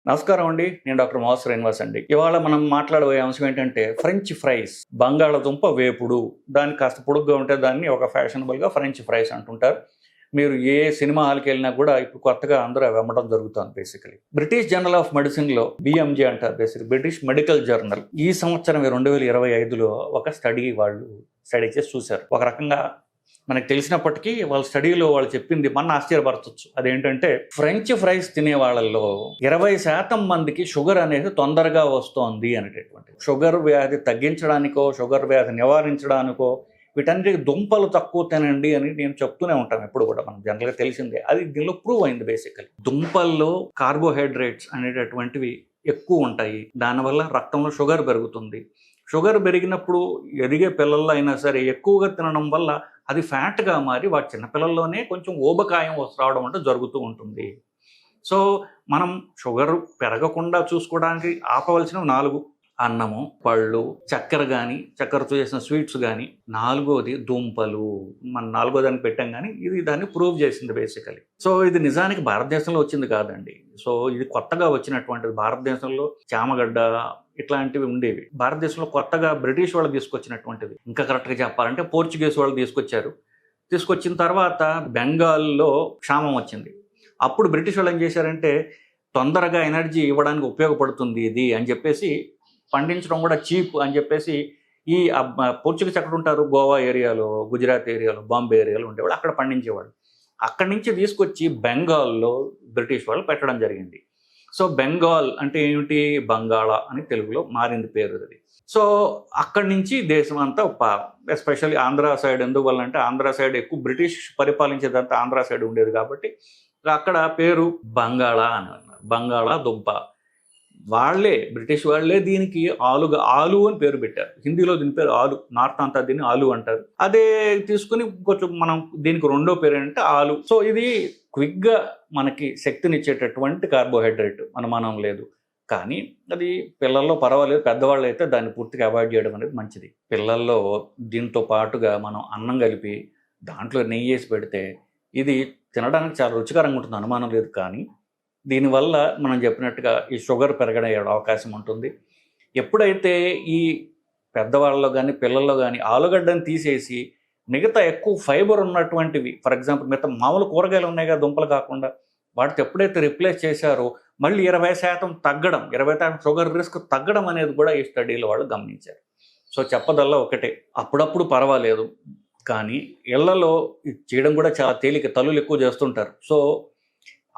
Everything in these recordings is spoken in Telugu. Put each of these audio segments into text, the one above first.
నమస్కారం అండి. నేను డాక్టర్ మాస్ శ్రీనివాస్ అండి. ఇవాళ మనం మాట్లాడబోయే అంశం ఏంటంటే ఫ్రెంచ్ ఫ్రైస్, బంగాళదుంప వేపుడు. దాన్ని కాస్త పొడుగ్గా ఉంటే దాన్ని ఒక ఫ్యాషనబుల్గా ఫ్రెంచ్ ఫ్రైస్ అంటుంటారు. మీరు ఏ సినిమా హాల్కి వెళ్ళినా కూడా ఇప్పుడు కొత్తగా అందరూ అవి అమ్మడం జరుగుతుంది. బేసికలీ బ్రిటిష్ జర్నల్ ఆఫ్ మెడిసిన్లో BMJ అంటారు, బేసిక్ బ్రిటిష్ మెడికల్ జర్నల్. ఈ సంవత్సరం 2025లో ఒక వాళ్ళు స్టడీ చేసి చూశారు. ఒక రకంగా మనకు తెలిసినప్పటికీ వాళ్ళ స్టడీలో వాళ్ళు చెప్పింది మన ఆశ్చర్యపరచవచ్చు. అదేంటంటే ఫ్రెంచ్ ఫ్రైస్ తినే వాళ్ళల్లో 20% మందికి షుగర్ అనేది తొందరగా వస్తోంది అనేటటువంటి. షుగర్ వ్యాధి తగ్గించడానికో షుగర్ వ్యాధి నివారించడానికో వీటన్నిటికి దుంపలు తక్కువ తినండి అని నేను చెప్తూనే ఉంటాను ఎప్పుడు కూడా. మనం జనరల్గా తెలిసిందే, అది దీనిలో ప్రూవ్ అయింది. బేసికలీ దుంపల్లో కార్బోహైడ్రేట్స్ అనేటటువంటివి ఎక్కువ ఉంటాయి. దానివల్ల రక్తంలో షుగర్ పెరుగుతుంది. షుగర్ పెరిగినప్పుడు ఎదిగే పిల్లల్లో అయినా సరే ఎక్కువగా తినడం వల్ల అది ఫ్యాట్గా మారి వాటి చిన్నపిల్లల్లోనే కొంచెం ఊబకాయం రావడం అంటే జరుగుతూ ఉంటుంది. సో మనం షుగర్ పెరగకుండా చూసుకోవడానికి ఆపవలసినవి 4: అన్నము, పళ్ళు, చక్కెర కానీ చక్కెరతో చేసిన స్వీట్స్ కానీ, 4వది దుంపలు. మనం 4వ దానికి పెట్టాం కానీ ఇది దాన్ని ప్రూవ్ చేసింది బేసికలీ. సో ఇది నిజానికి భారతదేశంలో వచ్చింది కాదండి. సో ఇది కొత్తగా వచ్చినటువంటిది. భారతదేశంలో చామగడ్డ ఇట్లాంటివి ఉండేవి. భారతదేశంలో కొత్తగా బ్రిటిష్ వాళ్ళు తీసుకొచ్చినటువంటిది. ఇంకా కరెక్ట్గా చెప్పాలంటే పోర్చుగీస్ వాళ్ళు తీసుకొచ్చిన తర్వాత బెంగాల్లో క్షామం వచ్చింది. అప్పుడు బ్రిటిష్ వాళ్ళు ఏం చేశారంటే తొందరగా ఎనర్జీ ఇవ్వడానికి ఉపయోగపడుతుంది ఇది అని చెప్పేసి, పండించడం కూడా చీప్ అని చెప్పేసి ఈ పోర్చుగీస్ ఎక్కడ ఉంటారు, గోవా ఏరియాలో, గుజరాత్ ఏరియాలో, బాంబే ఏరియాలో ఉండేవాళ్ళు. అక్కడ పండించేవాళ్ళు. అక్కడి నుంచి తీసుకొచ్చి బెంగాల్లో బ్రిటిష్ వాళ్ళు పెట్టడం జరిగింది. సో బెంగాల్ అంటే ఏమిటి, బంగాళ అని తెలుగులో మారింది పేరు అది. సో అక్కడి నుంచి దేశం అంతా ఎస్పెషల్లీ ఆంధ్ర సైడ్, ఎందువల్ల అంటే ఆంధ్ర సైడ్ ఎక్కువ బ్రిటిష్ పరిపాలించేదంతా ఆంధ్ర సైడ్ ఉండేది కాబట్టి అక్కడ పేరు బంగాళ అని అన్నారు. బంగాళదుంప. బ్రిటిష్ వాళ్ళే దీనికి ఆలు అని పేరు పెట్టారు. హిందీలో దీని పేరు ఆలు. నార్త్ అంతా దీన్ని ఆలు అంటారు. అదే తీసుకుని కొంచెం మనం దీనికి రెండో పేరు ఏంటంటే ఆలు. సో ఇది క్విక్గా మనకి శక్తినిచ్చేటటువంటి కార్బోహైడ్రేట్, అనుమానం లేదు. కానీ అది పిల్లల్లో పర్వాలేదు, పెద్దవాళ్ళు అయితే దాన్ని పూర్తిగా అవాయిడ్ చేయడం అనేది మంచిది. పిల్లల్లో దీంతో పాటుగా మనం అన్నం కలిపి దాంట్లో నెయ్యి వేసి పెడితే ఇది తినడానికి చాలా రుచికరంగా ఉంటుంది, అనుమానం లేదు. కానీ దీనివల్ల మనం చెప్పినట్టుగా ఈ షుగర్ పెరగడం అవకాశం ఉంటుంది. ఎప్పుడైతే ఈ పెద్దవాళ్ళలో కానీ పిల్లల్లో కానీ ఆలుగడ్డను తీసేసి మిగతా ఎక్కువ ఫైబర్ ఉన్నటువంటివి, ఫర్ ఎగ్జాంపుల్ మిగతా మామూలు కూరగాయలు ఉన్నాయి కదా దుంపలు కాకుండా, వాటితో ఎప్పుడైతే రిప్లేస్ చేశారో మళ్ళీ 20% తగ్గడం, 20% షుగర్ రిస్క్ తగ్గడం అనేది కూడా ఈ స్టడీలో వాళ్ళు గమనించారు. సో చెప్పదల్లా ఒకటే, అప్పుడప్పుడు పర్వాలేదు, కానీ ఇళ్లలో చేయడం కూడా చాలా తేలిక. తల్లులు ఎక్కువ చేస్తుంటారు. సో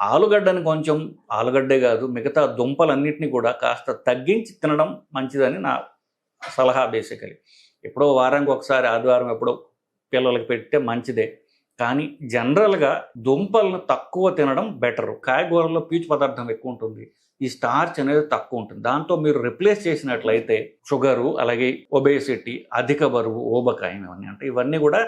ఆలుగడ్డని కొంచెం, ఆలుగడ్డే కాదు మిగతా దుంపలన్నింటినీ కూడా కాస్త తగ్గించి తినడం మంచిదని నా సలహా. బేసికలీ ఎప్పుడో వారానికి ఒకసారి, ఆదివారం ఎప్పుడో పిల్లలకి పెడితే మంచిదే. కానీ జనరల్గా దుంపలను తక్కువ తినడం బెటరు. కాయగూరలో పీచు పదార్థం ఎక్కువ ఉంటుంది, ఈ స్టార్చ్ అనేది తక్కువ ఉంటుంది. దాంతో మీరు రిప్లేస్ చేసినట్లయితే షుగరు, అలాగే ఒబేసిటీ, అధిక బరువు, ఊబకాయం ఇవన్నీ కూడా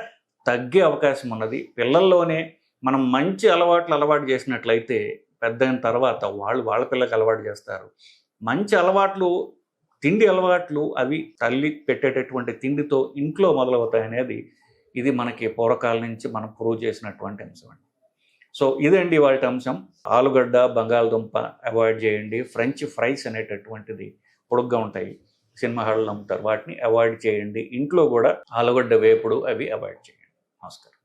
తగ్గే అవకాశం ఉన్నది. పిల్లల్లోనే మనం మంచి అలవాటు చేసినట్లయితే పెద్దయిన తర్వాత వాళ్ళ పిల్లకి అలవాటు చేస్తారు. మంచి అలవాట్లు, తిండి అలవాట్లు అవి తల్లి పెట్టేటటువంటి తిండితో ఇంట్లో మొదలవుతాయనేది ఇది మనకి పూర్వకాలం నుంచి మనం ప్రూవ్ చేసినటువంటి అంశం అండి. సో ఇదండి వాటి అంశం. ఆలుగడ్డ, బంగాళదుంప అవాయిడ్ చేయండి. ఫ్రెంచ్ ఫ్రైస్ అనేటటువంటిది పొడుగ్గా ఉంటాయి, సినిమా హాల్లో అమ్ముతారు, వాటిని అవాయిడ్ చేయండి. ఇంట్లో కూడా ఆలుగడ్డ వేపుడు అవి అవాయిడ్ చేయండి. నమస్కారం.